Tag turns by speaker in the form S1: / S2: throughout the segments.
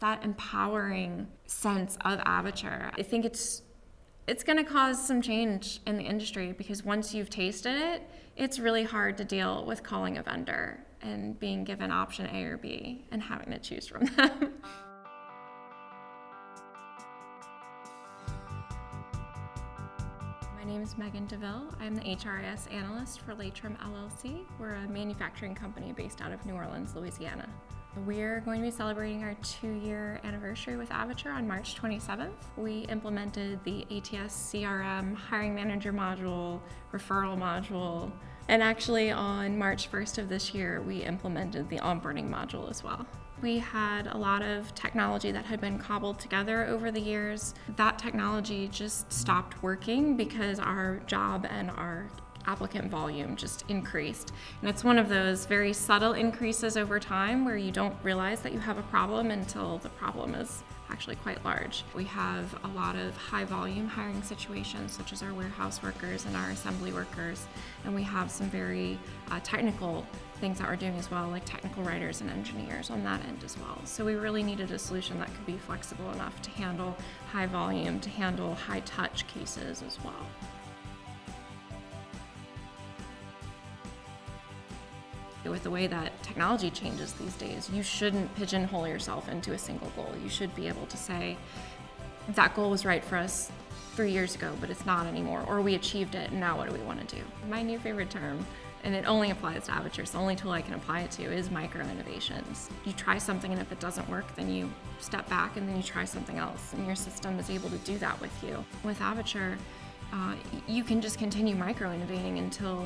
S1: that empowering sense of Avature. I think it's going to cause some change in the industry, because once you've tasted it, it's really hard to deal with calling a vendor and being given option A or B and having to choose from them. My name is Megan DeVille. I'm the HRIS analyst for Laitram LLC. We're a manufacturing company based out of New Orleans, Louisiana. We're going to be celebrating our 2-year anniversary with Avature on March 27th. We implemented the ATS CRM hiring manager module, referral module, and actually on March 1st of this year, we implemented the onboarding module as well. We had a lot of technology that had been cobbled together over the years. That technology just stopped working because our job and our applicant volume just increased. And it's one of those very subtle increases over time where you don't realize that you have a problem until the problem is actually quite large. We have a lot of high volume hiring situations, such as our warehouse workers and our assembly workers. And we have some very technical things that we're doing as well, like technical writers and engineers on that end as well. So we really needed a solution that could be flexible enough to handle high volume, to handle high touch cases as well. With the way that technology changes these days, you shouldn't pigeonhole yourself into a single goal. You should be able to say, that goal was right for us 3 years ago, but it's not anymore, or we achieved it, and now what do we want to do? My new favorite term, and it only applies to Avature, so the only tool I can apply it to, is micro-innovations. You try something, and if it doesn't work, then you step back and then you try something else, and your system is able to do that with you. With Avature, you can just continue micro-innovating until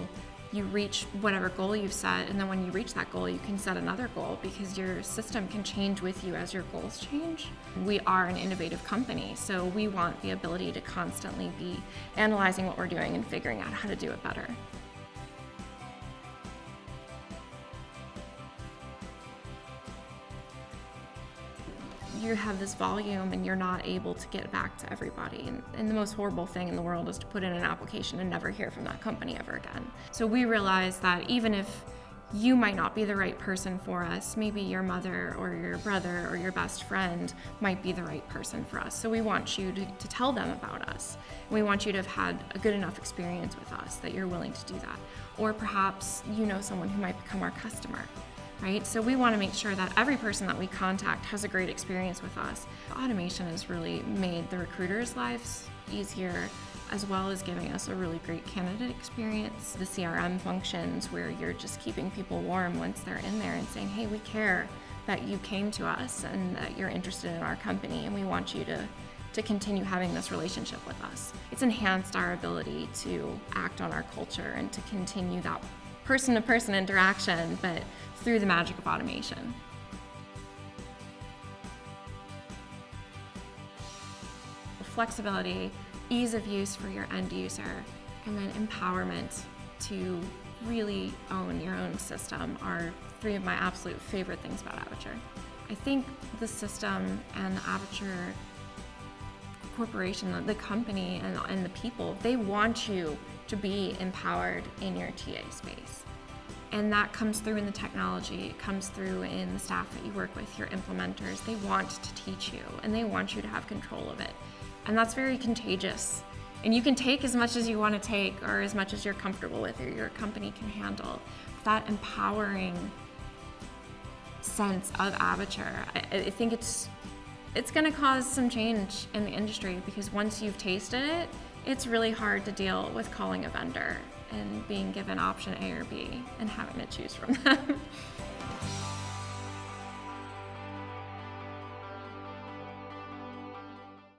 S1: you reach whatever goal you've set, and then when you reach that goal, you can set another goal, because your system can change with you as your goals change. We are an innovative company, so we want the ability to constantly be analyzing what we're doing and figuring out how to do it better. You have this volume and you're not able to get back to everybody. And the most horrible thing in the world is to put in an application and never hear from that company ever again. So we realized that even if you might not be the right person for us, maybe your mother or your brother or your best friend might be the right person for us. So we want you to tell them about us. We want you to have had a good enough experience with us that you're willing to do that. Or perhaps you know someone who might become our customer. Right? So we want to make sure that every person that we contact has a great experience with us. Automation has really made the recruiters' lives easier, as well as giving us a really great candidate experience. The CRM functions where you're just keeping people warm once they're in there and saying, hey, we care that you came to us and that you're interested in our company, and we want you to continue having this relationship with us. It's enhanced our ability to act on our culture and to continue that person-to-person interaction, but through the magic of automation. Flexibility, ease of use for your end user, and then empowerment to really own your own system are 3 of my absolute favorite things about Avature. I think the system and the Avature corporation, the company, and the people, they want you to be empowered in your TA space. And that comes through in the technology, it comes through in the staff that you work with, your implementers. They want to teach you, and they want you to have control of it. And that's very contagious. And you can take as much as you want to take, or as much as you're comfortable with, or your company can handle. That empowering sense of Avature, I think it's going to cause some change in the industry, because once you've tasted it, it's really hard to deal with calling a vendor and being given option A or B and having to choose from them.